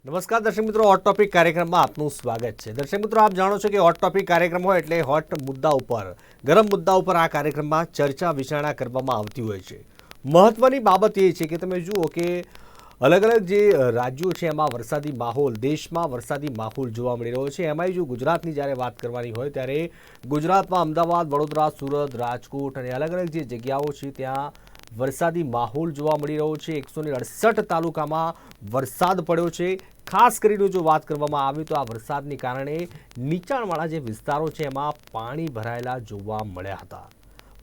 નમસ્કાર દર્શક મિત્રો, હોટ ટોપિક કાર્યક્રમમાં આપનું સ્વાગત છે। દર્શક મિત્રો, આપ જાણો છો કે હોટ ટોપિક કાર્યક્રમ હોય એટલે હોટ મુદ્દા ઉપર, ગરમ મુદ્દા ઉપર આ કાર્યક્રમમાં ચર્ચા વિચારણા કરવામાં આવતી હોય છે। મહત્વની બાબત એ છે કે તમે જુઓ કે અલગ અલગ જે રાજ્યો છે એમાં વરસાદી માહોલ, દેશમાં વરસાદી માહોલ જોવા મળી રહ્યો છે। એમાંય જો ગુજરાતની જ્યારે વાત કરવાની હોય ત્યારે ગુજરાતમાં અમદાવાદ, વડોદરા, સુરત, રાજકોટ અને અલગ અલગ જે જગ્યાઓ છે ત્યાં વરસાદી માહોલ જોવા મળી રહ્યો છે। 168 તાલુકામાં વરસાદ પડ્યો છે। ખાસ કરીને જો વાત કરવામાં આવે તો આ વરસાદને કારણે નીચાણવાળા જે વિસ્તારો છે એમાં પાણી ભરાયેલા જોવા મળ્યા હતા।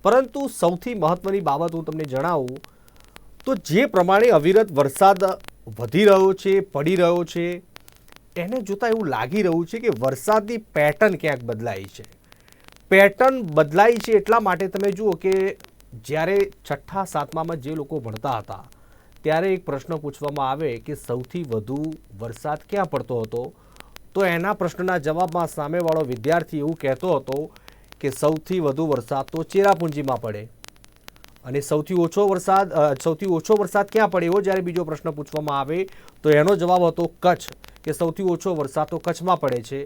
પરંતુ સૌથી મહત્વની બાબત હું તમને જણાવું તો જે પ્રમાણે અવિરત વરસાદ વધી રહ્યો છે, પડી રહ્યો છે, તેને જોતાં એવું લાગી રહ્યું છે કે વરસાદની પેટર્ન ક્યાંક બદલાઈ છે। પેટર્ન બદલાઈ છે એટલા માટે તમે જુઓ કે જ્યારે છઠ્ઠા સાતમામાં જે લોકો ભણતા હતા ત્યારે એક પ્રશ્ન પૂછવામાં આવે કે સૌથી વધુ વરસાદ ક્યાં પડતો હતો, તો એના પ્રશ્નના જવાબમાં સામેવાળો વિદ્યાર્થી એવું કહેતો હતો કે સૌથી વધુ વરસાદ તો ચેરાપુંજીમાં પડે અને સૌથી ઓછો વરસાદ ક્યાં પડે એવો જ્યારે બીજો પ્રશ્ન પૂછવામાં આવે તો એનો જવાબ હતો કચ્છ, કે સૌથી ઓછો વરસાદ તો કચ્છમાં પડે છે।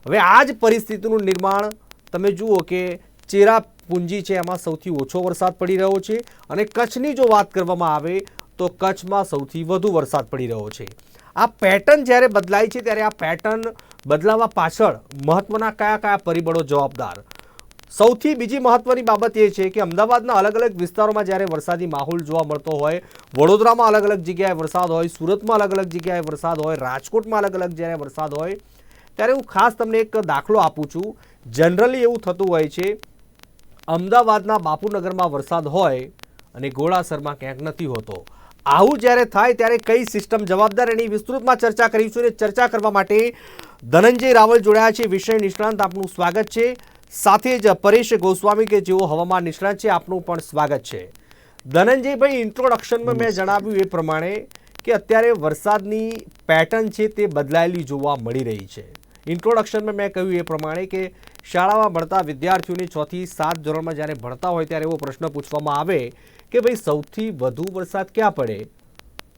હવે આ જ પરિસ્થિતિનું નિર્માણ તમે જુઓ કે ચેરાપુંજી છે એમાં સૌથી ઓછો વરસાદ પડી રહ્યો છે અને કચ્છની જો વાત કરવામાં આવે તો કચ્છમાં સૌથી વધુ વરસાદ પડી રહ્યો છે। આ પેટર્ન જ્યારે બદલાય છે ત્યારે આ પેટર્ન બદલાવા પાછળ મહત્વના કયા કયા પરિબળો જવાબદાર? સૌથી બીજી મહત્વની બાબત એ છે કે અમદાવાદના અલગ અલગ વિસ્તારોમાં જ્યારે વરસાદી માહોલ જોવા મળતો હોય, વડોદરામાં અલગ અલગ જગ્યાએ વરસાદ હોય, સુરતમાં અલગ અલગ જગ્યાએ વરસાદ હોય, રાજકોટમાં અલગ અલગ જ્યારે વરસાદ હોય, ત્યારે હું ખાસ તમને એક દાખલો આપું છું। જનરલી એવું થતું હોય છે અમદાવાદના બાપુનગરમાં વરસાદ હોય અને ઘોડાસરમાં ક્યાંક નથી હોતો। આવું જ્યારે થાય ત્યારે કઈ સિસ્ટમ જવાબદાર એની વિસ્તૃતમાં ચર્ચા કરીશું। અને ચર્ચા કરવા માટે ધનંજય રાવલ જોડાયા છે, વિષય નિષ્ણાંત, આપનું સ્વાગત છે। સાથે જ પરેશ ગોસ્વામી કે જેઓ હવામાન નિષ્ણાંત છે, આપનું પણ સ્વાગત છે। ધનંજયભાઈ, ઇન્ટ્રોડક્શનમાં મેં જણાવ્યું એ પ્રમાણે કે અત્યારે વરસાદની પેટર્ન છે તે બદલાયેલી જોવા મળી રહી છે। ઇન્ટ્રોડક્શનમાં મેં કહ્યું એ પ્રમાણે કે શાળામાં ભણતા વિદ્યાર્થીઓને 6 થી 7 ધોરણમાં જ્યારે ભણતા હોય ત્યારે એવો પ્રશ્ન પૂછવામાં આવે કે ભાઈ સૌથી વધુ વરસાદ ક્યાં પડે,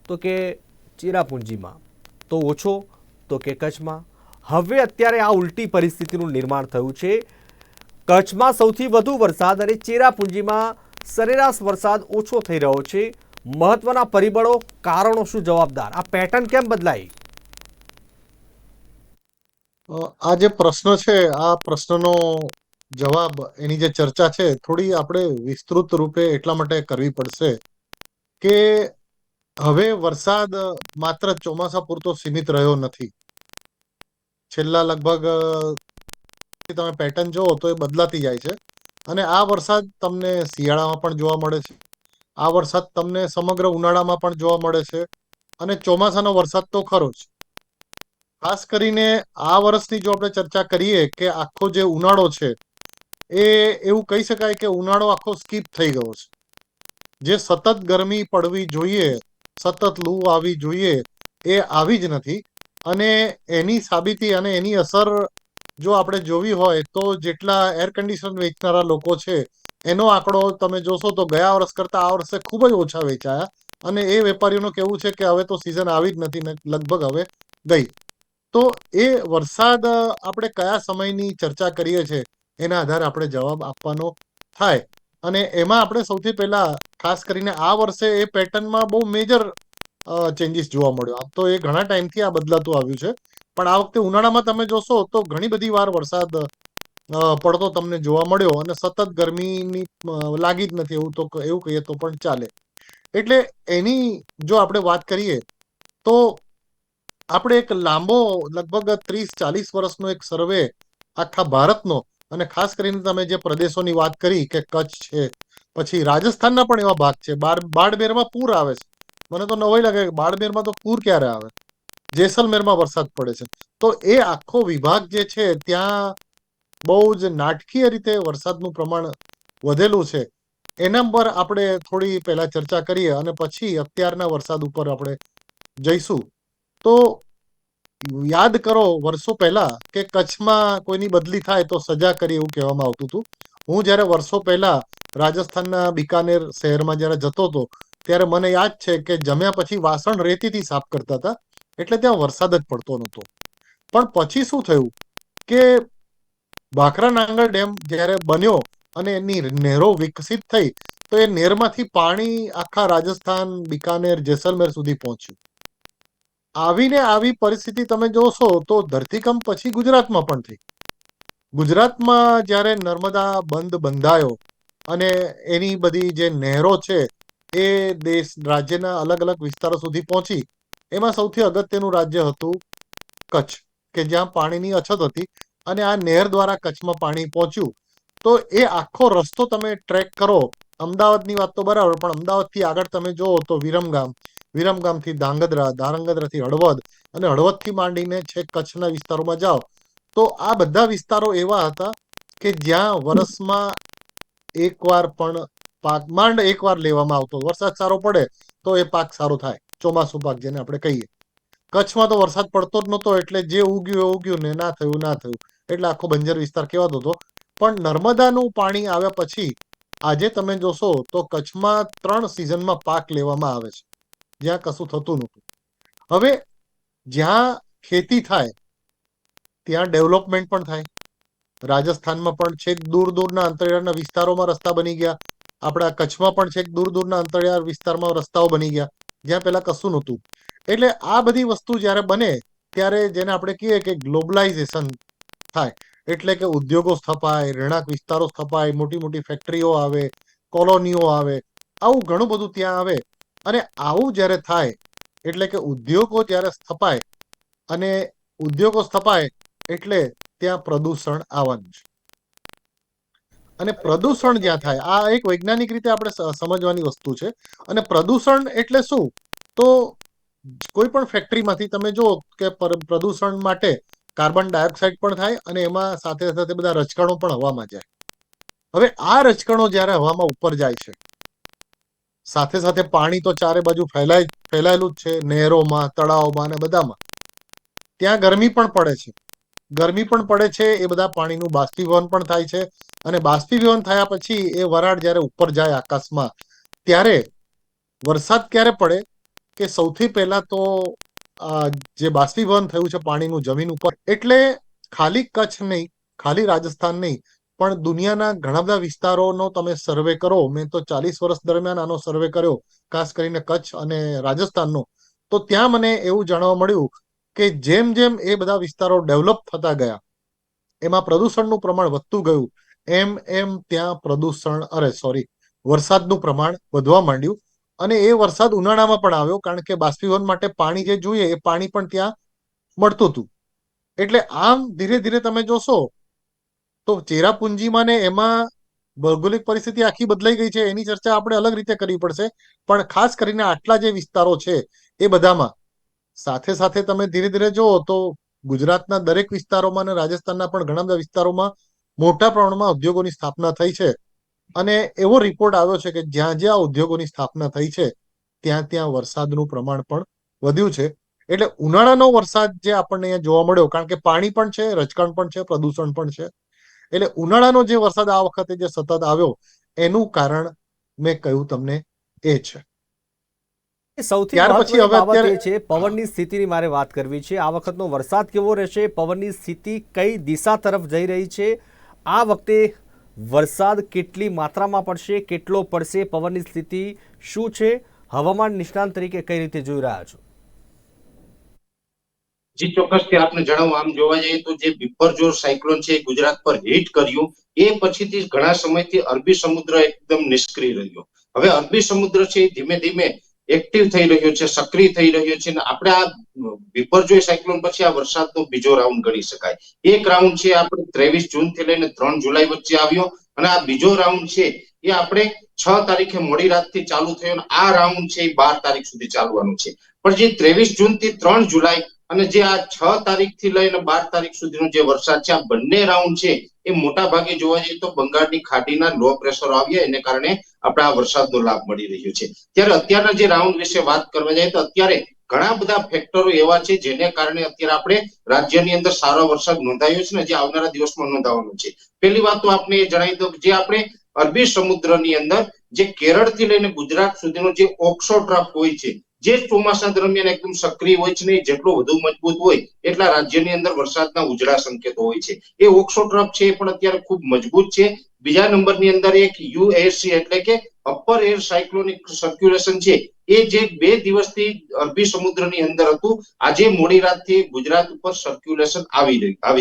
તો કે ચેરાપુંજીમાં, તો ઓછો તો કે કચ્છમાં। હવે અત્યારે આ ઉલટી પરિસ્થિતિનું નિર્માણ થયું છે। કચ્છમાં સૌથી વધુ વરસાદ અને ચેરાપુંજીમાં સરેરાશ વરસાદ ઓછો થઈ રહ્યો છે। મહત્વના પરિબળો, કારણો શું જવાબદાર? આ પેટર્ન કેમ બદલાઈ? આ જે પ્રશ્ન છે, આ પ્રશ્નનો જવાબ, એની જે ચર્ચા છે, થોડી આપણે વિસ્તૃત રૂપે એટલા માટે કરવી પડશે કે હવે વરસાદ માત્ર ચોમાસા પૂરતો સીમિત રહ્યો નથી। છેલ્લા લગભગ તમે પેટર્ન જુઓ તો એ બદલાતી જાય છે અને આ વરસાદ તમને શિયાળામાં પણ જોવા મળે છે, આ વરસાદ તમને સમગ્ર ઉનાળામાં પણ જોવા મળે છે અને ચોમાસાનો વરસાદ તો ખરો જ। ખાસ કરીને આ વર્ષની જો આપણે ચર્ચા કરીએ કે આખો જે ઉનાળો છે એ એવું કહી શકાય કે ઉનાળો આખો સ્કીપ થઈ ગયો છે। જે સતત ગરમી પડવી જોઈએ, સતત લૂ આવી જોઈએ, એ આવી જ નથી અને એની સાબિતી અને એની અસર જો આપણે જોવી હોય તો જેટલા એર કન્ડિશન વેચનારા લોકો છે એનો આંકડો તમે જોશો તો ગયા વર્ષ કરતા આ વર્ષે ખૂબ જ ઓછા વેચાયા અને એ વેપારીઓનું કહેવું છે કે હવે તો સિઝન આવી જ નથી ને લગભગ હવે ગઈ। તો એ વરસાદ આપણે કયા સમયની ચર્ચા કરીએ છીએ એના આધારે આપણે જવાબ આપવાનો થાય અને એમાં આપણે સૌથી પહેલા ખાસ કરીને આ વર્ષે એ પેટર્નમાં બહુ મેજર ચેન્જીસ જોવા મળ્યો। આમ તો એ ઘણા ટાઈમથી આ બદલાતું આવ્યું છે, પણ આ વખતે ઉનાળામાં તમે જોશો તો ઘણી બધી વાર વરસાદ પડતો તમને જોવા મળ્યો અને સતત ગરમીની લાગી જ નથી એવું કહીએ તો પણ ચાલે। એટલે એની જો આપણે વાત કરીએ તો આપણે એક લાંબો લગભગ 30-40 વર્ષનો એક સર્વે આખા ભારતનો અને ખાસ કરીને તમે જે પ્રદેશોની વાત કરી કે કચ્છ છે, પછી રાજસ્થાનના પણ એવા ભાગ છે, બાડમેરમાં પૂર આવે છે। મને તો નવાઈ લાગે કે બાડમેરમાં તો પૂર ક્યારે આવે, જેસલમેરમાં વરસાદ પડે છે। તો એ આખો વિભાગ જે છે ત્યાં બહુ જ નાટકીય રીતે વરસાદનું પ્રમાણ વધેલું છે। એના પર આપણે થોડી પહેલા ચર્ચા કરીએ અને પછી અત્યારના વરસાદ ઉપર આપણે જઈશું। તો યાદ કરો વર્ષો પહેલા કે કચ્છમાં કોઈની બદલી થાય તો સજા કરી એવું કહેવામાં આવતું હતું। હું જ્યારે વર્ષો પહેલા રાજસ્થાનના બિકાનેર શહેરમાં જ્યારે જતો હતો ત્યારે મને યાદ છે કે જમ્યા પછી વાસણ રેતીથી સાફ કરતા હતા એટલે ત્યાં વરસાદ જ પડતો નહોતો. પણ પછી શું થયું કે ભાખરા નાંગલ ડેમ જ્યારે બન્યો અને એની નહેરો વિકસિત થઈ, તો એ નહેરમાંથી પાણી આખા રાજસ્થાન, બિકાનેર, જેસલમેર સુધી પહોંચ્યું. આવીને આવી પરિસ્થિતિ તમે જોશો તો ધરતીકંપ પછી ગુજરાતમાં પણ થઈ. ગુજરાતમાં જ્યારે નર્મદા બંધ બંધાયો અને એની બધી જે નહેરો છે એ દેશ રાજ્યના અલગ અલગ વિસ્તારો સુધી પહોંચી, એમાં સૌથી અગત્યનું રાજ્ય હતું કચ્છ, કે જ્યાં પાણીની અછત હતી અને આ નહેર દ્વારા કચ્છમાં પાણી પહોંચ્યું. તો એ આખો રસ્તો તમે ટ્રેક કરો, અમદાવાદની વાત તો બરાબર, પણ અમદાવાદથી આગળ તમે જુઓ તો વિરમગામ, વિરમગામથી ધાંગધ્રા, ધાંગધ્રાથી હળવદ અને હળવદથી માંડીને છેક કચ્છના વિસ્તારોમાં જાઓ તો આ બધા વિસ્તારો એવા હતા કે જ્યાં વર્ષમાં એકવાર પણ પાક માંડ એકવાર લેવામાં આવતો. વરસાદ સારો પડે તો એ પાક સારો થાય, ચોમાસું પાક જેને આપણે કહીએ. કચ્છમાં તો વરસાદ પડતો જ નહોતો, એટલે જે ઉગ્યું એ ઉગ્યું ને ના થયું ના થયું, એટલે આખો બંજર વિસ્તાર કહેવાતો હતો. પણ નર્મદાનું પાણી આવ્યા પછી આજે તમે જોશો તો કચ્છમાં 3 સિઝનમાં પાક લેવામાં આવે છે, જ્યાં કશું થતું નહોતું. હવે જ્યાં ખેતી થાય ત્યાં ડેવલપમેન્ટ પણ થાય. રાજસ્થાનમાં પણ છેક દૂર દૂરના અંતરિયાળના વિસ્તારોમાં રસ્તા બની ગયા, આપણા કચ્છમાં પણ છેક દૂર દૂરના અંતરિયાળ વિસ્તારમાં રસ્તાઓ બની ગયા, જ્યાં પહેલા કશું નહોતું. એટલે આ બધી વસ્તુ જ્યારે બને ત્યારે જેને આપણે કહીએ કે ગ્લોબલાઇઝેશન થાય, એટલે કે ઉદ્યોગો સ્થપાય, રહેણાંક વિસ્તારો સ્થપાય, મોટી મોટી ફેક્ટરીઓ આવે, કોલોનીઓ આવે, આવું ઘણું બધું ત્યાં આવે. અને આવું જ્યારે થાય એટલે કે ઉદ્યોગો જ્યારે સ્થપાય, અને ઉદ્યોગો સ્થપાય એટલે ત્યાં પ્રદૂષણ આવવાનું છે. અને પ્રદૂષણ જ્યાં થાય, આ એક વૈજ્ઞાનિક રીતે આપણે સમજવાની વસ્તુ છે. અને પ્રદૂષણ એટલે શું? તો કોઈ પણ ફેક્ટરીમાંથી તમે જુઓ કે પ્રદૂષણ માટે કાર્બન ડાયોક્સાઇડ પણ થાય અને એમાં સાથે સાથે બધા રજકણો પણ હવામાં જાય. હવે આ રજકણો જ્યારે હવામાં ઉપર જાય છે, સાથે સાથે પાણી તો ચારે બાજુ ફેલાયેલું જ છે, નહેરોમાં, તળાવોમાં અને બધામાં. ત્યાં ગરમી પણ પડે છે. ગરમી પણ પડે છે, એ બધા પાણીનું બાષ્પીભવન પણ થાય છે. અને બાષ્પીભવન થયા પછી એ વરાળ જ્યારે ઉપર જાય આકાશમાં, ત્યારે વરસાદ ક્યારે પડે કે સૌથી પહેલા તો જે બાષ્પીભવન થયું છે પાણીનું જમીન ઉપર, એટલે ખાલી કચ્છ નહીં, ખાલી રાજસ્થાન નહીં, પણ દુનિયાના ઘણા બધા વિસ્તારોનો તમે સર્વે કરો. મેં તો 40 વર્ષ દરમિયાન આનો સર્વે કર્યો, ખાસ કરીને કચ્છ અને રાજસ્થાનનો. તો ત્યાં મને એવું જાણવા મળ્યું કે જેમ જેમ એ બધા વિસ્તારો ડેવલપ થતા ગયા, એમાં પ્રદૂષણનું પ્રમાણ વધતું ગયું, એમ એમ ત્યાં વરસાદનું પ્રમાણ વધવા માંડ્યું. અને એ વરસાદ ઉનાળામાં પણ આવ્યો, કારણ કે બાષ્પીભવન માટે પાણી જે જોઈએ એ પાણી પણ ત્યાં મળતું હતું. એટલે આમ ધીરે ધીરે તમે જોશો તો ચેરાપુંજીમાં ને એમાં ભૌગોલિક પરિસ્થિતિ આખી બદલાઈ ગઈ છે. એની ચર્ચા આપણે અલગ રીતે કરવી પડશે. પણ ખાસ કરીને આટલા જે વિસ્તારો છે એ બધામાં સાથે સાથે તમે ધીરે ધીરે જુઓ તો ગુજરાતના દરેક વિસ્તારોમાં અને રાજસ્થાનના પણ ઘણા બધા વિસ્તારોમાં મોટા પ્રમાણમાં ઉદ્યોગોની સ્થાપના થઈ છે. અને એવો રિપોર્ટ આવ્યો છે કે જ્યાં જ્યાં ઉદ્યોગોની સ્થાપના થઈ છે ત્યાં ત્યાં વરસાદનું પ્રમાણ પણ વધ્યું છે. એટલે ઉનાળાનો વરસાદ જે આપણને અહીંયા જોવા મળ્યો, કારણ કે પાણી પણ છે, રજકણ પણ છે, પ્રદૂષણ પણ છે, એટલે ઉનાળાનો જે વરસાદ આ વખતે જે સતત આવ્યો એનું કારણ મેં કહ્યું તમને એ છે. સૌથી ત્યાર પછી મહત્વની હવે બાબત અત્યારે એ છે પવનની સ્થિતિની મારે વાત કરવી છે. આ વખતનો વરસાદ કેવો રહેશે? પવનની સ્થિતિ કઈ દિશા તરફ જઈ રહી છે? આ વખતે વરસાદ કેટલી માત્રામાં પડશે, કેટલો પડશે, પવનની સ્થિતિ શું છે? હવામાન નિષ્ણાંત તરીકે કઈ રીતે જોઈ રહ્યા છો? જી ચોક્કસથી આપને જણાવું, આમ જોવા જઈએ તો જે બિપરજોય સાયક્લોન છે ગુજરાત પર હિટ કર્યું એ પછીથી ઘણા સમયથી અરબી સમુદ્ર એકદમ નિષ્ક્રિય રહ્યો. હવે અરબી સમુદ્ર છે ધીમે ધીમે એક્ટિવ થઈ રહ્યો છે, સક્રિય થઈ રહ્યો છે. અને આપણે આ બિપરજોય સાયક્લોન પછી આ વરસાદનો બીજો રાઉન્ડ ગણી શકાય. એક રાઉન્ડ છે આપણે 23 જૂન થી લઈને 3 જુલાઈ વચ્ચે આવ્યો, અને આ બીજો રાઉન્ડ છે એ આપણે 6 તારીખે મોડી રાતથી ચાલુ થયો, અને આ રાઉન્ડ છે એ 12 તારીખ સુધી ચાલવાનું છે. પણ જે 23 જૂન થી 3 જુલાઈ અને જે આ 6 તારીખથી લઈને 12 તારીખ સુધીનો જે વરસાદ છે, આ બંને રાઉન્ડ છે એ મોટા ભાગે જોવા જઈએ તો બંગાળની ખાડીના લો પ્રેશર આવ્યા, એને કારણે આપણે આ વરસાદનો લાભ મળી રહ્યો છે. ત્યારે અત્યારના જે રાઉન્ડ વિશે વાત કરવા જાય તો અત્યારે ઘણા બધા ફેક્ટરો એવા છે જેને કારણે અત્યારે આપણે રાજ્યની અંદર સારો વરસાદ નોંધાયો છે ને જે આવનારા દિવસમાં નોંધાવાનો છે. પહેલી વાત તો આપણે એ જણાવી દઉં કે જે આપણે અરબી સમુદ્રની અંદર જે કેરળથી લઈને ગુજરાત સુધીનો જે ઓક્સો ટ્રફ હોય છે, જે ચોમાસા દરમિયાન એકદમ સક્રિય હોય છે ને જેટલો વધુ મજબૂત હોય એટલા રાજ્યની અંદર વરસાદના ઉજળા સંકેતો હોય છે. એ ઓક્સો ટ્રફ છે એ પણ અત્યારે ખૂબ મજબૂત છે. બીજા નંબરની અંદર એક યુએસસી એટલે કે અપર એર સાયક્લોનિક સર્ક્યુલેશન છે એ જે 2 દિવસથી અરબી સમુદ્રની અંદર હતું, આજે મોડી રાતથી ગુજરાત ઉપર સર્ક્યુલેશન આવી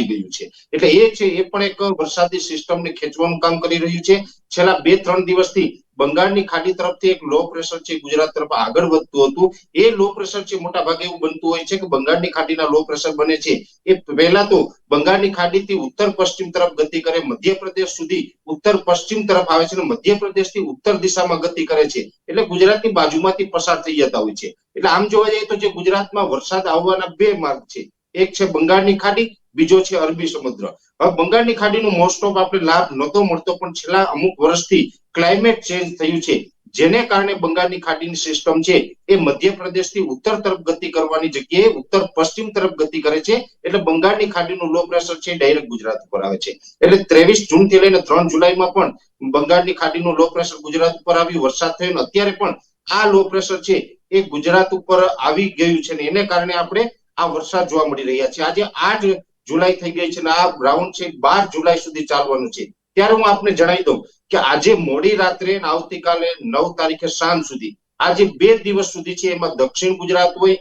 ગયું છે. એટલે એ છે એ પણ એક વરસાદી સિસ્ટમને ખેંચવાનું કામ કરી રહ્યું છે. છેલ્લા 2-3 દિવસથી બંગાળની ખાડી તરફથી એક લો પ્રેશર છે ગુજરાત તરફ આગળ વધતું હતું. એ લો પ્રેશર છે મોટા ભાગે એવું બનતું હોય છે કે બંગાળની ખાડીના લો પ્રેશર બને છે એ પહેલા તો બંગાળની ખાડીથી ઉત્તર પશ્ચિમ તરફ ગતિ કરે, મધ્યપ્રદેશ સુધી ઉત્તર પશ્ચિમ તરફ આવે છે અને મધ્યપ્રદેશથી ઉત્તર દિશામાં ગતિ કરે છે. એટલે ગુજરાતની બાજુમાંથી પસાર થઈ જતા હોય છે. એટલે આમ જોવા જઈએ તો જે ગુજરાતમાં વરસાદ આવવાના 2 માર્ગ છે, એક છે બંગાળની ખાડી, બીજો છે અરબી સમુદ્ર. હવે બંગાળની ખાડીનો મોસ્ટ ઓફ આપણે લાભ નતો મળતો, પણ છેલ્લા અમુક વર્ષથી ક્લાઇમેટ ચેન્જ થયું છે જેને કારણે બંગાળની ખાડીની સિસ્ટમ છે એ મધ્યપ્રદેશથી ઉત્તર તરફ ગતિ કરવાની જગ્યાએ ઉત્તર પશ્ચિમ તરફ ગતિ કરે છે. એટલે બંગાળની ખાડીનું લો પ્રેશર છે ડાયરેક્ટ ગુજરાત ઉપર આવે છે. એટલે 23 જૂનથી લઈને 3 જુલાઈમાં પણ બંગાળની ખાડીનું લો પ્રેશર ગુજરાત ઉપર આવ્યું, વરસાદ થયો અને અત્યારે પણ આ લો પ્રેશર છે એ ગુજરાત ઉપર આવી ગયું છે ને એને કારણે આપણે આ વરસાદ જોવા મળી રહ્યા છે. આજે 8 જુલાઈ થઈ ગઈ છે અને આ રાઉન્ડ છે 12 જુલાઈ સુધી ચાલવાનું છે. ત્યારે હું આપને જણાવી દઉં કે આજે મોડી રાત્રે અને આવતીકાલે 9 તારીખે સાંજ સુધી આજે 2 દિવસ સુધી છે એમાં દક્ષિણ ગુજરાત હોય,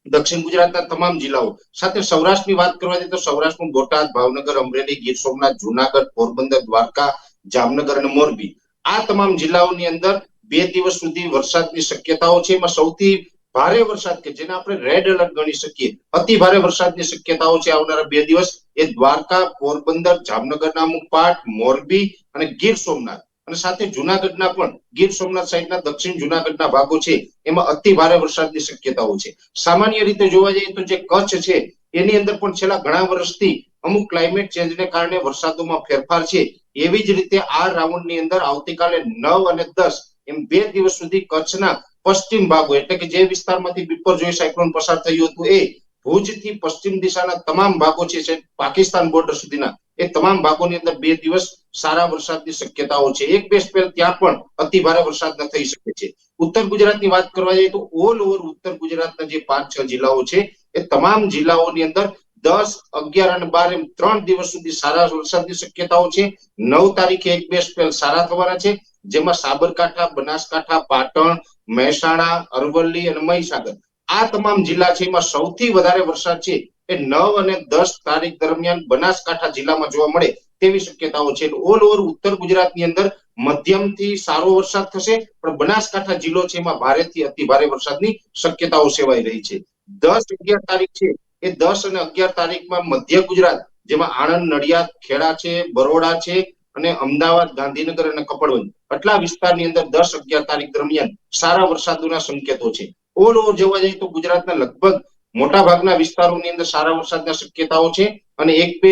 દક્ષિણ ગુજરાતના તમામ જિલ્લાઓ સાથે સૌરાષ્ટ્રની વાત કરવા જઈએ તો સૌરાષ્ટ્રનું બોટાદ, ભાવનગર, અમરેલી, ગીર સોમનાથ, જુનાગઢ, પોરબંદર, દ્વારકા, જામનગર અને મોરબી આ તમામ જિલ્લાઓની અંદર 2 દિવસ સુધી વરસાદની શક્યતાઓ છે. એમાં સૌથી ભારે વરસાદ કે જેને આપણે રેડ એલર્ટ ગણી શકીએ, અતિ ભારે વરસાદની શક્યતાઓ છે આવનારા 2 દિવસ એ દ્વારકા, પોરબંદર, જામનગરના અમુક પાર્ટ, મોરબી અને ગીર સોમનાથ અને સાથે જુનાગઢના પણ ગીર સોમનાથ સાઈડના દક્ષિણ જુનાગઢના ભાગો છે એમાં અતિ ભારે વરસાદની શક્યતાઓ છે. સામાન્ય રીતે જોવા જઈએ તો જે કચ્છ છે એની અંદર પણ છેલ્લા ઘણા વર્ષથી અમુક ક્લાઇમેટ ચેન્જને કારણે વરસાદોમાં ફેરફાર છે. એવી જ રીતે આ રાઉન્ડની અંદર આવતીકાલે 9 અને 10 એમ 2 દિવસ સુધી કચ્છના પશ્ચિમ ભાગો એટલે કે જે વિસ્તારમાંથી બિપરજોય સાયક્લોન પસાર થયું હતું એ ભુજથી પશ્ચિમ દિશાના તમામ ભાગો છે પાકિસ્તાન બોર્ડર સુધીના એ તમામ ભાગોની અંદર 2 દિવસ સારા વરસાદની શક્યતાઓ છે. 1-2 સ્પેલ ત્યાં પણ અતિ ભારે વરસાદ થઈ શકે છે. ઉત્તર ગુજરાતની વાત કરવા જઈએ તો ઓલ ઓવર ઉત્તર ગુજરાતના જે 5-6 જિલ્લાઓ છે એ તમામ જિલ્લાઓની અંદર 10, 11 અને 12 એમ 3 દિવસ સુધી સારા વરસાદની શક્યતાઓ છે. 9 તારીખે 1-2 સ્પેલ સારા થવાના છે જેમાં સાબરકાંઠા, બનાસકાંઠા, પાટણ, મહેસાણા, અરવલ્લી અને મહીસાગર આ તમામ જિલ્લા છે એમાં સૌથી વધારે વરસાદ છે એ 9 અને 10 તારીખ દરમિયાન બનાસકાંઠા જિલ્લામાં જોવા મળે તેવી શક્યતાઓ છે. ઓલ ઓવર ઉત્તર ગુજરાતની અંદર મધ્યમથી સારો વરસાદ થશે, પણ બનાસકાંઠા જિલ્લો છે એમાં ભારેથી અતિ ભારે વરસાદની શક્યતાઓ સેવાઈ રહી છે. 10-11 તારીખ છે એ 10 અને 11 તારીખમાં મધ્ય ગુજરાત જેમાં આણંદ, નડિયાદ, ખેડા છે, બરોડા છે અને અમદાવાદ, ગાંધીનગર અને કપડવંજ આટલા વિસ્તારની અંદર 10-11 તારીખ દરમિયાન સારા વરસાદોના સંકેતો છે. ઓલ ઓવર જોવા જઈએ તો ગુજરાતના લગભગ મોટા ભાગના વિસ્તારોની અંદર સારા વરસાદના શક્યતાઓ છે અને 1-2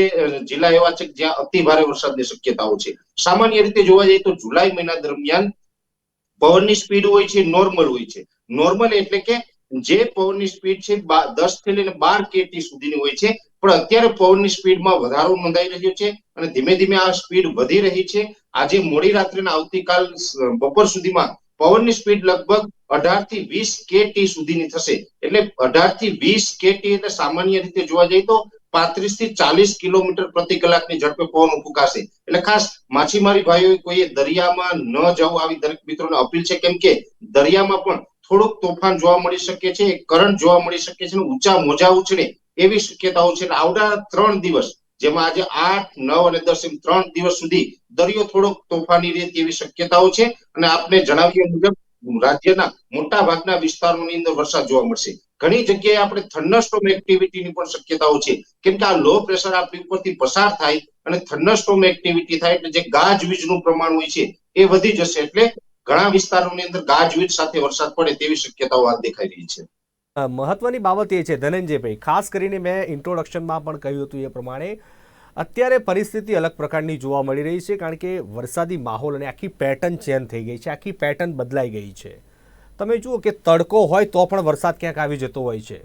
જિલ્લા એવા છે જ્યાં અતિ ભારે વરસાદની શક્યતાઓ છે. સામાન્ય રીતે જોવા જઈએ તો જુલાઈ મહિના દરમિયાન પવનની સ્પીડ હોય છે નોર્મલ હોય છે. નોર્મલ એટલે કે જે પવનની સ્પીડ છે 10 થી લઈને 12 km સુધીની હોય છે, પણ અત્યારે પવનની સ્પીડમાં વધારો નોંધાઈ રહ્યો છે અને ધીમે ધીમે આ સ્પીડ વધી રહી છે. આજે મોડી રાત્રેના આવતીકાલ બપોર સુધીમાં પવનની સ્પીડ લગભગ 18 થી 20 km સુધીની થશે. એટલે 18 થી 20 km એટલે સામાન્ય રીતે જોવા જઈએ તો 35 થી 40 કિલોમીટર પ્રતિ કલાકની ઝડપે પવન ફૂંકાશે. એટલે ખાસ માછીમારી ભાઈઓ કોઈએ દરિયામાં ન જવું આવી દરેક મિત્રોને અપીલ છે, કેમ કે દરિયામાં પણ થોડુંક તોફાન જોવા મળી શકે છે, કરંટ જોવા મળી શકે છે અને ઊંચા મોજા ઉછળે એવી શક્યતાઓ છે. આવનારા 3 દિવસ જેમાં આજે 8, 9 અને 10 એમ 3 દિવસ સુધી દરિયો થોડોક તોફાની રહે તેવી શક્યતાઓ છે અને આપને જણાવ્યા મુજબ રાજ્યના મોટા ભાગના વિસ્તારોની અંદર વરસાદ જોવા મળશે. ઘણી જગ્યાએ આપણે થંડરસ્ટોર્મ એક્ટિવિટીની પણ શક્યતાઓ છે, કેમ કે આ લો પ્રેશર આપણી ઉપરથી પસાર થાય અને થંડરસ્ટોર્મ એક્ટિવિટી થાય એટલે જે ગાજવીજનું પ્રમાણ હોય છે એ વધી જશે. એટલે ઘણા વિસ્તારોની અંદર ગાજવીજ સાથે વરસાદ પડે તેવી શક્યતાઓ હાલ દેખાઈ રહી છે. મહત્વની બાબત એ છે ધનંજયભાઈ, ખાસ કરીને મેં ઇન્ટ્રોડક્શનમાં પણ કહ્યું હતું એ પ્રમાણે અત્યારે પરિસ્થિતિ અલગ પ્રકારની જોવા મળી રહી છે, કારણ કે વરસાદી માહોલ અને આખી પેટર્ન ચેન્જ થઈ ગઈ છે, આખી પેટર્ન બદલાઈ ગઈ છે. તમે જુઓ કે તડકો હોય તો પણ વરસાદ ક્યાંક આવી જતો હોય છે.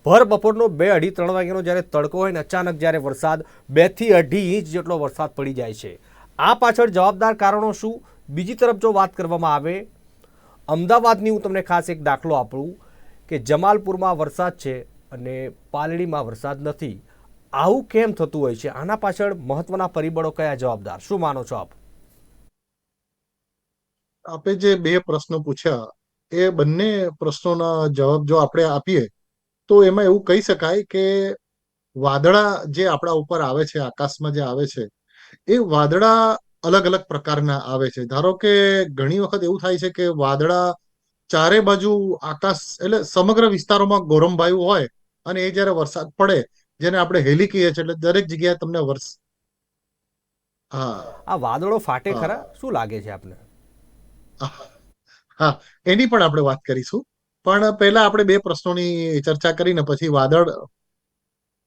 ભર બપોરનો 2-2:30 વાગ્યાનો જ્યારે તડકો હોય ને અચાનક જ્યારે વરસાદ 2 થી 2.5 ઇંચ જેટલો વરસાદ પડી જાય છે. આ પાછળ જવાબદાર કારણો શું? બીજી તરફ જો વાત કરવામાં આવે અમદાવાદની, હું તમને ખાસ એક દાખલો આપું કે જમાલપુરમાં વરસાદ છે અને પાલડીમાં વરસાદ નથી. આવું કેમ થતું હોય છે? આના પાછળ મહત્વના પરિબળો કયા જવાબદાર? શું માનો છો આપ? આપે જે બે પ્રશ્નો પૂછ્યા એ બંને પ્રશ્નોના જવાબ જો આપણે આપીએ તો એમાં એવું કહી શકાય કે વાદળા જે આપણા ઉપર આવે છે, આકાશમાં જે આવે છે, એ વાદળા અલગ અલગ પ્રકારના આવે છે. ધારો કે ઘણી વખત એવું થાય છે કે વાદળા ચારે બાજુ આકાશ એટલે સમગ્ર વિસ્તારોમાં ગોરંભાયું હોય અને એ જ્યારે વરસાદ પડે, જેને આપણે હેલી કહીએ છીએ, એટલે દરેક જગ્યાએ તમને હા આ વાદળો ફાટે ખરા? હા શું લાગે છે આપને? હા, એની પણ આપણે વાત કરીશું. પણ પહેલા આપણે બે પ્રશ્નોની ચર્ચા કરીને પછી વાદળ.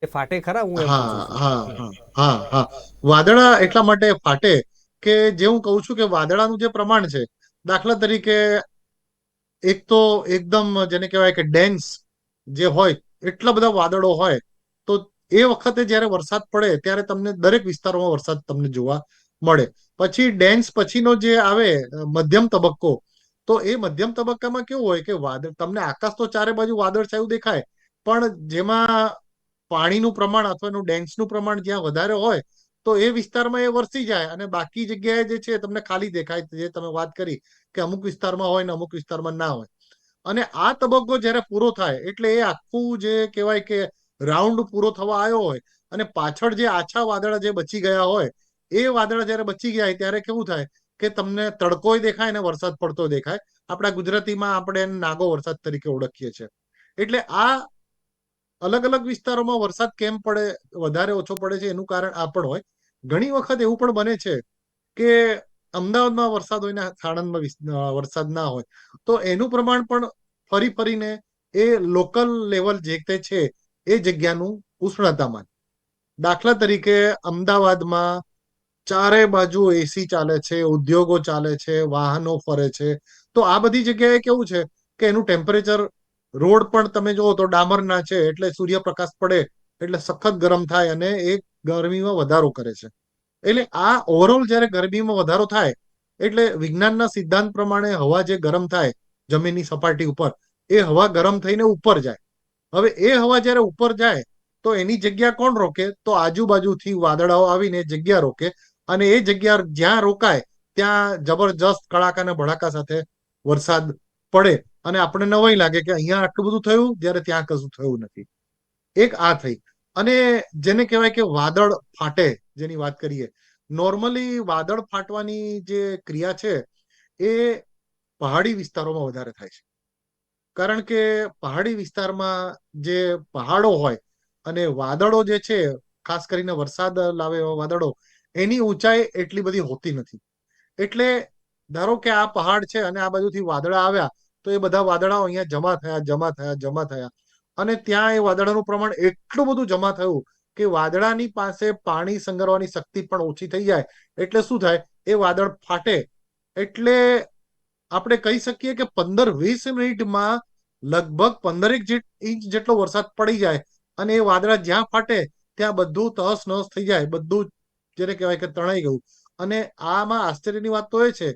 એ ફાટે ખરા, હું એમ પૂછું હા છું. હા હા હા હા વાદળા એટલા માટે ફાટે કે જે હું કહું છું કે વાદળાનું જે પ્રમાણ છે, દાખલા તરીકે એક તો એકદમ જેને કહેવાય કે ડેન્સ જે હોય, એટલા બધા વાદળો હોય, તો એ વખતે જ્યારે વરસાદ પડે ત્યારે તમને દરેક વિસ્તારોમાં વરસાદ તમને જોવા મળે. પછી ડેન્સ પછીનો જે આવે મધ્યમ તબક્કો, તો એ મધ્યમ તબક્કામાં કેવું હોય કે વાદળ તમને આકાશ તો ચારે બાજુ વાદળછાયું દેખાય, પણ જેમાં પાણીનું પ્રમાણ અથવા એનું ડેન્સનું પ્રમાણ જ્યાં વધારે હોય તો એ વિસ્તારમાં એ વરસી જાય અને બાકી જગ્યાએ જે છે તમને ખાલી દેખાય, જે તમે વાત કરી કે અમુક વિસ્તારમાં હોય ને અમુક વિસ્તારમાં ના હોય. અને આ તબક્કો જ્યારે પૂરો થાય એટલે એ આખું જે કહેવાય કે રાઉન્ડ પૂરો થવા આવ્યો હોય અને પાછળ જે આછા વાદળા જે બચી ગયા હોય, એ વાદળા જ્યારે બચી ગયા ત્યારે કેવું થાય કે તમને તડકોય દેખાય ને વરસાદ પડતો દેખાય. આપણા ગુજરાતીમાં આપણે એને નાગો વરસાદ તરીકે ઓળખીએ છીએ. એટલે આ અલગ અલગ વિસ્તારોમાં વરસાદ કેમ પડે, વધારે ઓછો પડે છે, એનું કારણ આ પણ હોય. ઘણી વખત એવું પણ બને છે કે અમદાવાદમાં વરસાદ હોય ને સાણંદમાં વરસાદ ના હોય, તો એનું પ્રમાણ પણ ફરી ફરીને એ લોકલ લેવલ જે તે છે એ જગ્યાનું ઉષ્ણતામાન. દાખલા તરીકે અમદાવાદમાં ચારે બાજુ એસી ચાલે છે, ઉદ્યોગો ચાલે છે, વાહનો ફરે છે, તો આ બધી જગ્યાએ કેવું છે કે એનું ટેમ્પરેચર, રોડ પણ તમે જુઓ તો ડામરના છે, એટલે સૂર્યપ્રકાશ પડે એટલે સખત ગરમ થાય અને એ ગરમીમાં વધારો કરે છે. એટલે આ ઓવરઓલ જ્યારે ગરમીમાં વધારો થાય એટલે વિજ્ઞાનના સિદ્ધાંત પ્રમાણે હવા જે ગરમ થાય જમીનની સપાટી ઉપર, એ હવા ગરમ થઈને ઉપર જાય. હવે એ હવા જ્યારે ઉપર જાય તો એની જગ્યા કોણ રોકે? તો આજુબાજુથી વાદળાઓ આવીને જગ્યા રોકે અને એ જગ્યા જ્યાં રોકાય ત્યાં જબરજસ્ત કડાકા અને ભડાકા સાથે વરસાદ પડે અને આપણે નવાઈ લાગે કે અહીંયા આટલું બધું થયું જ્યારે ત્યાં કશું થયું નથી. એક આ થઈ. અને જેને કહેવાય કે વાદળ ફાટે, જેની વાત કરીએ, નોર્મલી વાદળ ફાટવાની જે ક્રિયા છે એ પહાડી વિસ્તારોમાં વધારે થાય છે. કારણ કે પહાડી વિસ્તારમાં જે પહાડો હોય અને વાદળો જે છે, ખાસ કરીને વરસાદ લાવે એવા વાદળો, એની ઊંચાઈ એટલી બધી હોતી નથી. એટલે ધારો કે આ પહાડ છે અને આ બાજુથી વાદળા આવ્યા, તો એ બધા વાદળાઓ અહીંયા જમા થયા અને ત્યાં એ વાદળાનું પ્રમાણ એટલું બધું જમા થયું કે વાદળાની પાસે પાણી સંગ્રહવાની શક્તિ પણ ઓછી થઈ જાય. એટલે શું થાય? એ વાદળ ફાટે એટલે આપણે કહી શકીએ કે 15-20 મિનિટમાં લગભગ 15 ઇંચ જેટલો વરસાદ પડી જાય અને એ વાદળા જ્યાં ફાટે ત્યાં બધું તહસ નહસ થઈ જાય, બધું જેને કહેવાય કે તણાઈ ગયું. અને આમાં આશ્ચર્યની વાત તો એ છે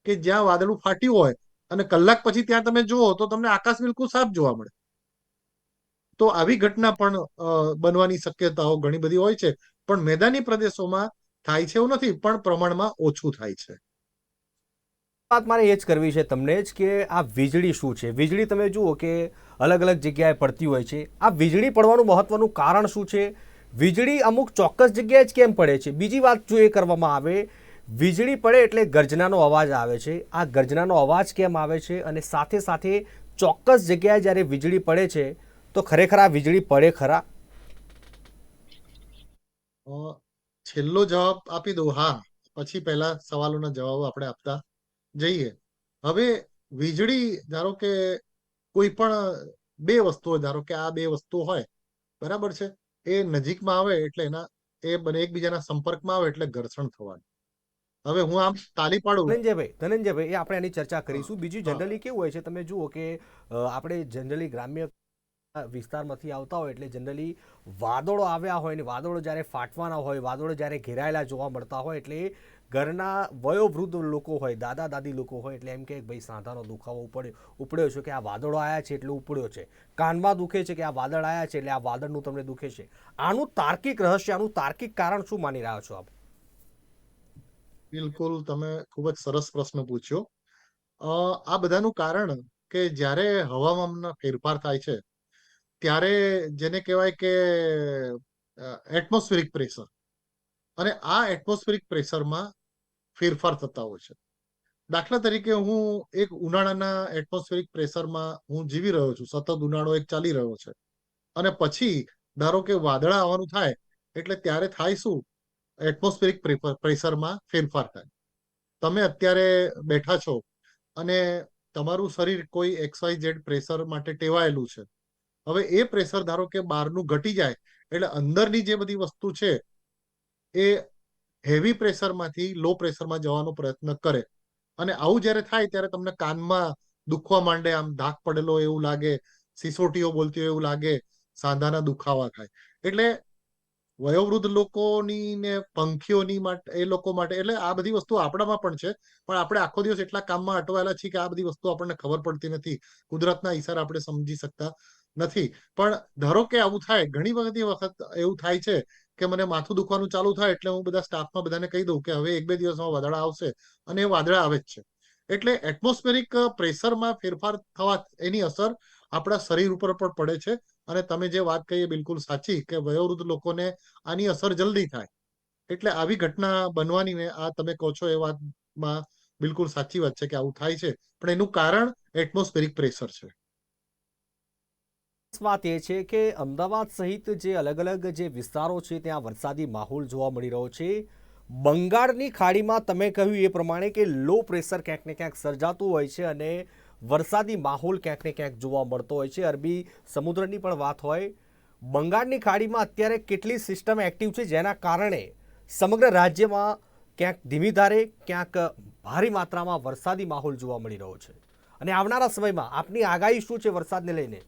કે જ્યાં વાદળું ફાટ્યું હોય અને કલાક પછી ત્યાં તમે જુઓ તો તમને આકાશ બિલકુલ સાફ જોવા મળે. તો આવી ઘટના પણ બનવાની શક્યતાઓ ઘણી બધી હોય છે, પણ મેદાની પ્રદેશોમાં થાય છે એવું નથી, પણ પ્રમાણમાં ઓછું થાય છે. વાત મારે એ જ કરવી છે તમને જ કે આ વીજળી શું છે? વીજળી તમે જુઓ કે અલગ અલગ જગ્યાએ પડતી હોય છે. આ વીજળી પડવાનું મહત્વનું કારણ શું છે? વીજળી અમુક ચોક્કસ જગ્યાએ જ કેમ પડે છે? બીજી વાત જો એ કરવામાં આવે, વીજળી પડે એટલે ગર્જનાનો અવાજ આવે છે. આ ગર્જનાનો અવાજ કેમ આવે છે? અને સાથે સાથે ચોક્કસ જગ્યાએ જ્યારે વીજળી પડે છે તો ખરેખર આ વીજળી પડે ખરા? છેલ્લો જવાબ આપી દઉં, હા. પછી પહેલા સવાલોના જવાબો આપણે આપતા જઈએ. હવે વીજળી, ધારો કે કોઈ પણ બે વસ્તુઓ, ધારો કે આ બે વસ્તુ હોય, બરાબર છે, એ નજીકમાં આવે એટલે એના એ બને એકબીજાના સંપર્કમાં આવે એટલે ઘર્ષણ થવાનું. હવે હું આમ તાલી પાડું. ધનંજયભાઈ, એ આપણે એની ચર્ચા હા કરીશું. બીજું હા જનરલી કેવું હોય છે, તમે જુઓ કે આપણે જનરલી ગ્રામ્ય વિસ્તારમાંથી આવતા હોય એટલે જનરલી વાદળો આવ્યા હોય ને વાદળો જ્યારે ફાટવાના હોય, વાદળો જ્યારે ઘેરાયેલા જોવા મળતા હોય એટલે ઘરના વયોવૃદ્ધ લોકો હોય, દાદા દાદી લોકો હોય એટલે એમ કે ભાઈ સાંધાનો દુખાવો ઉપડ્યો છે કે આ વાદળો આવ્યા છે એટલે ઉપડ્યો છે, કાનમાં દુખે છે કે આ વાદળ આવ્યા છે એટલે આ વાદળનું તમને દુખે છે. આનું તાર્કિક રહસ્ય, આનું તાર્કિક કારણ શું માની રહ્યા છો આપ? બિલકુલ, તમે ખૂબ જ સરસ પ્રશ્ન પૂછ્યો. આ બધાનું કારણ કે જ્યારે હવામાનના ફેરફાર થાય છે ત્યારે જેને કહેવાય કે એટમોસ્ફેરિક પ્રેશર, અને આ એટમોસ્ફેરિક પ્રેશરમાં ફેરફાર થતા હોય છે. દાખલા તરીકે હું એક ઉનાળાના એટમોસ્ફેરિક પ્રેશરમાં હું જીવી રહ્યો છું, સતત ઉનાળો એક ચાલી રહ્યો છે, અને પછી ધારો કે વાદળા આવવાનું થાય એટલે ત્યારે થાય શું, એટમોસ્ફેરિક પ્રેશરમાં ફેરફાર થાય. તમે અત્યારે બેઠા છો અને તમારું શરીર કોઈ XYZ પ્રેશર માટે ટેવાયેલું છે. હવે એ પ્રેશર ધારો કે બહારનું ઘટી જાય એટલે અંદરની જે બધી વસ્તુ છે એ હેવી પ્રેશરમાંથી લો પ્રેશરમાં જવાનો પ્રયત્ન કરે. અને આવું જ્યારે થાય ત્યારે તમને કાનમાં દુખવા માંડે, આમ ધાક પડેલો એવું લાગે, સિસોટીઓ બોલતી હોય એવું લાગે, સાંધાના દુખાવા થાય. એટલે વયોવૃદ્ધ લોકોની ને પંખીઓની માટે, એ લોકો માટે, એટલે આ બધી વસ્તુ આપણામાં પણ છે, પણ આપણે આખો દિવસ એટલા કામમાં અટવાયેલા છીએ કે આ બધી વસ્તુ આપણને ખબર પડતી નથી, કુદરતના ઈશારા આપણે સમજી શકતા નથી. પણ ધારો કે આવું થાય, ઘણી બધી વખત એવું થાય છે કે મને માથું દુખવાનું ચાલુ થાય એટલે હું બધા સ્ટાફમાં બધાને કહી દઉં કે હવે 1-2 દિવસમાં વાદળા આવશે, અને એ વાદળા આવે જ છે. એટલે એટમોસ્ફેરિક પ્રેશરમાં ફેરફાર થવા એની અસર આપણા શરીર ઉપર પણ પડે છે. અને તમે જે વાત કહી એ બિલકુલ સાચી કે વયોવૃદ્ધ લોકોને આની અસર જલ્દી થાય. એટલે આવી ઘટના બનવાની ને આ તમે કહો છો એ વાતમાં બિલકુલ સાચી વાત છે કે આવું થાય છે, પણ એનું કારણ એટમોસ્ફેરિક પ્રેશર છે. વાત એ છે કે અમદાવાદ સહિત જે અલગ અલગ જે વિસ્તારો છે ત્યાં વરસાદી માહોલ જોવા મળી રહ્યો છે. બંગાળની ખાડીમાં તમે કહ્યું એ પ્રમાણે કે લો પ્રેશર ક્યાંક ને ક્યાંક સર્જાતું હોય છે અને વરસાદી માહોલ ક્યાંક ને ક્યાંક જોવા મળતો હોય છે. અરબી સમુદ્રની પણ વાત હોય, બંગાળની ખાડીમાં અત્યારે કેટલી સિસ્ટમ એક્ટિવ છે જેના કારણે સમગ્ર રાજ્યમાં ક્યાંક ધીમી ધારે, ક્યાંક ભારે માત્રામાં વરસાદી માહોલ જોવા મળી રહ્યો છે. અને આવનારા સમયમાં આપની આગાહી શું છે વરસાદને લઈને?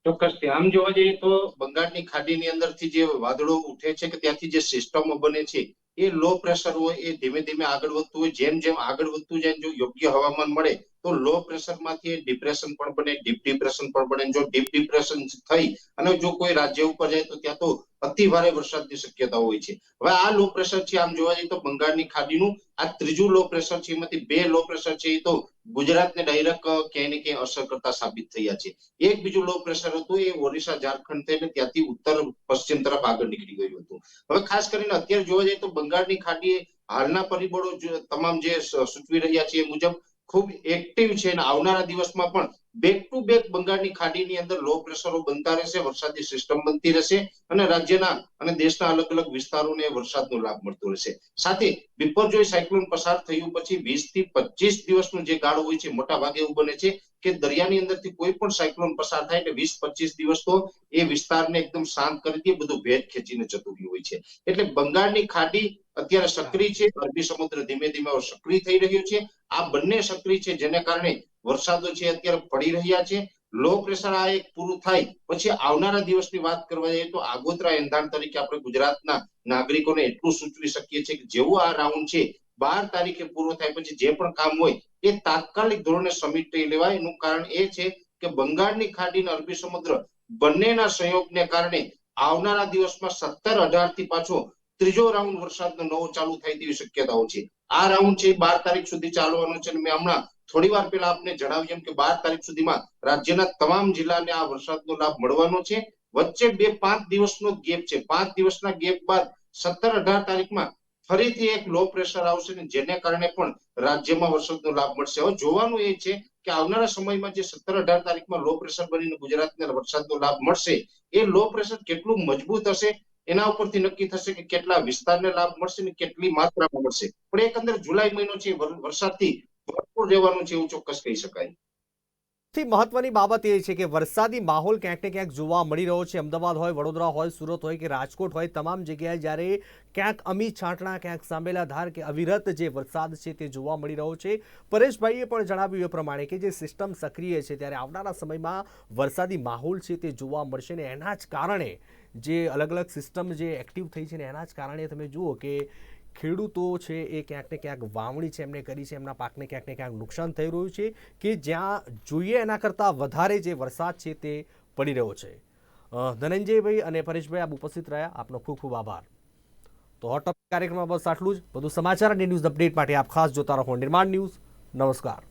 ચોક્કસથી આમ જોવા જઈએ તો બંગાળની ખાડીની અંદરથી જે વાદળો ઉઠે છે કે ત્યાંથી જે સિસ્ટમો બને છે એ લો પ્રેશર હોય, એ ધીમે ધીમે આગળ વધતું હોય. જેમ જેમ આગળ વધતું જાય, જો યોગ્ય હવામાન મળે તો લો પ્રેશરમાંથી ડિપ્રેશન પણ બને, ડીપ ડિપ્રેશન પણ બને. જો ડીપ ડિપ્રેશન થઈ અને જો કોઈ રાજ્ય ઉપર જાય તો ત્યાં તો અતિ ભારે વરસાદની શક્યતા હોય છે. હવે આ લો પ્રેશર છે, આમ જોવા જઈએ તો બંગાળની ખાડીનું આ ત્રીજું લો પ્રેશર છે. એમાંથી 2 લો પ્રેશર છે એ તો ગુજરાતને ડાયરેક્ટ ક્યાંય ને ક્યાંય અસર કરતા સાબિત થયા છે. એક બીજું લો પ્રેશર હતું એ ઓરિસ્સા, ઝારખંડ થઈને ત્યાંથી ઉત્તર પશ્ચિમ તરફ આગળ નીકળી ગયું હતું. હવે ખાસ કરીને અત્યારે જોવા જઈએ તો બંગાળની ખાડી હાલના પરિબળો તમામ જે સૂચવી રહ્યા છે એ મુજબ ખૂબ એક્ટિવ છે, અને આવનારા દિવસમાં પણ બેક ટુ બેક બંગાળની ખાડીની અંદર લો પ્રેશરો બનતા રહેશે, વરસાદી સિસ્ટમ બનતી રહેશે, અને રાજ્યના અને દેશના અલગ અલગ વિસ્તારોને વરસાદનો લાભ મળતો રહેશે. સાથે બિપરજોય સાયક્લોન પસાર થયું પછી 20 થી 25 દિવસનો જે ગાળો હોય છે, મોટા ભાગે એવું બને છે કે દરિયાની અંદરથી કોઈ પણ સાયક્લોન પસાર થાય એટલે 20-25 દિવસ તો એ વિસ્તારને એકદમ શાંત કરી દે, બધું ભેજ ખેંચીને જતું રહ્યું હોય છે. એટલે બંગાળની ખાડી અત્યારે સક્રિય છે, અરબી સમુદ્ર ધીમે ધીમે સક્રિય થઈ રહ્યો છે. આ બંને સક્રિય છે જેને કારણે વરસાદો છે અત્યારે પડી રહ્યા છે. લો પ્રેશર આ એક પૂરું થાય પછી આવનારા દિવસની વાત કરવા જઈએ તો આગોતરા એંધાણ તરીકે આપણે ગુજરાતના નાગરિકોને એટલું સૂચવી શકીએ છીએ કે જેવું આ રાઉન્ડ છે 12 તારીખે પૂરો થાય પછી જે પણ કામ હોય એ તાત્કાલિક ધોરણે સમેટી લેવાય. એનું કારણ એ છે કે બંગાળની ખાડી અને અરબી સમુદ્ર બંનેના સંયોગને કારણે આવનારા દિવસમાં 17-18 થી પાછો ત્રીજો રાઉન્ડ વરસાદનો નવો ચાલુ થાય તેવી શક્યતાઓ છે. આ રાઉન્ડ છે 12 તારીખ સુધી ચાલવાનો છે, અને મેં હમણાં થોડી વાર પહેલા આપને જણાવ્યું કે 12 તારીખ સુધીમાં રાજ્યના તમામ જિલ્લાને આ વરસાદનો લાભ મળવાનો છે. વચ્ચે 2-5 દિવસનો ગેપ છે. 5 દિવસના ગેપ બાદ 17-18 તારીખમાં ફરીથી એક લો પ્રેશર આવશે, ને જેને કારણે પણ રાજ્યમાં વરસાદનો લાભ મળશે. હવે જોવાનું એ છે કે આવનારા સમયમાં જે 17-18 તારીખમાં લો પ્રેશર બનીને ગુજરાતને વરસાદનો લાભ મળશે, એ લો પ્રેશર કેટલું મજબૂત હશે એના ઉપરથી નક્કી થશે કે કેટલા વિસ્તારને લાભ મળશે ને કેટલી માત્રામાં મળશે. પણ એકંદર જુલાઈ મહિનો છે વરસાદથી ભરપૂર રહેવાનું છે એવું ચોક્કસ કહી શકાય. સૌથી મહત્વની બાબત એ છે કે વરસાદી માહોલ ક્યાંક ને ક્યાંક જોવા મળી રહ્યો છે. અમદાવાદ હોય, વડોદરા હોય, સુરત હોય કે રાજકોટ હોય, તમામ જગ્યાએ જ્યારે ક્યાંક અમી છાંટણા, ક્યાંક સાંભેલા ધાર કે અવિરત જે વરસાદ છે તે જોવા મળી રહ્યો છે. પરેશભાઈએ પણ જણાવ્યું એ પ્રમાણે કે જે સિસ્ટમ સક્રિય છે ત્યારે આવનારા સમયમાં વરસાદી માહોલ છે તે જોવા મળશે ને એના જ કારણે જે અલગ અલગ સિસ્ટમ જે એક્ટિવ થઈ છે ને એના જ કારણે તમે જુઓ કે ખેડૂતો છે એ ક્યાંક ને ક્યાંક વાવણી છે એમને કરી છે, એમના પાકને ક્યાંક ને ક્યાંક નુકસાન થઈ રહ્યું છે કે જ્યાં જોઈએ એના કરતાં વધારે જે વરસાદ છે તે પડી રહ્યો છે. ધનંજયભાઈ અને પરેશભાઈ આપ ઉપસ્થિત રહ્યા, આપનો ખૂબ ખૂબ આભાર. તો હોટ ટોપિક કાર્યક્રમમાં બસ આટલું જ. વધુ સમાચાર અને ન્યૂઝ અપડેટ માટે આપ ખાસ જોતા રહો નિર્માણ ન્યૂઝ. નમસ્કાર.